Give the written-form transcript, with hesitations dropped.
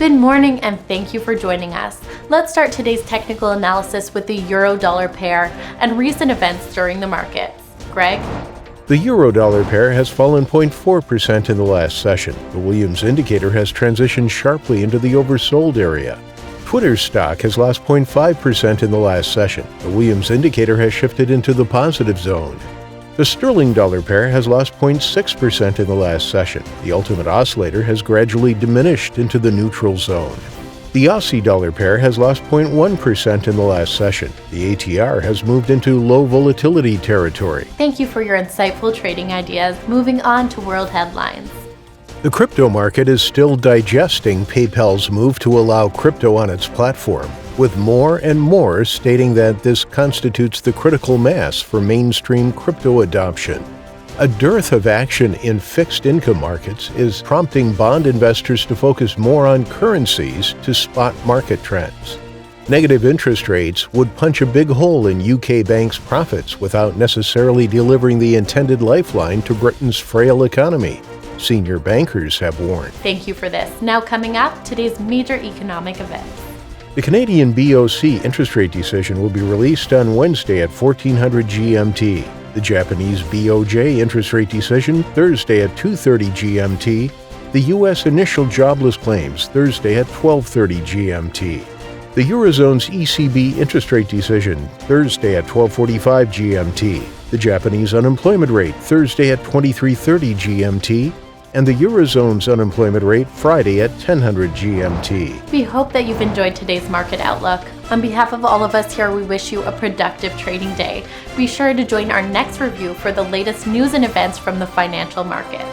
Good morning and thank you for joining us. Let's start today's technical analysis with the euro-dollar pair and recent events during the markets. Greg? The euro-dollar pair has fallen 0.4% in the last session. The Williams indicator has transitioned sharply into the oversold area. Twitter stock has lost 0.5% in the last session. The Williams indicator has shifted into the positive zone. The sterling-dollar pair has lost 0.6% in the last session. The ultimate oscillator has gradually diminished into the neutral zone. The Aussie-dollar pair has lost 0.1% in the last session. The ATR has moved into low volatility territory. Thank you for your insightful trading ideas. Moving on to world headlines. The crypto market is still digesting PayPal's move to allow crypto on its platform, with more and more stating that this constitutes the critical mass for mainstream crypto adoption. A dearth of action in fixed income markets is prompting bond investors to focus more on currencies to spot market trends. Negative interest rates would punch a big hole in UK banks' profits without necessarily delivering the intended lifeline to Britain's frail economy. Senior bankers have warned. Thank you for this. Now coming up, today's major economic events. The Canadian BOC interest rate decision will be released on Wednesday at 1400 GMT. The Japanese BOJ interest rate decision Thursday at 2:30 GMT. The U.S. initial jobless claims Thursday at 12:30 GMT. The Eurozone's ECB interest rate decision Thursday at 12:45 GMT. The Japanese unemployment rate Thursday at 23:30 GMT. And the Eurozone's unemployment rate Friday at 1000 GMT. We hope that you've enjoyed today's market outlook. On behalf of all of us here, we wish you a productive trading day. Be sure to join our next review for the latest news and events from the financial markets.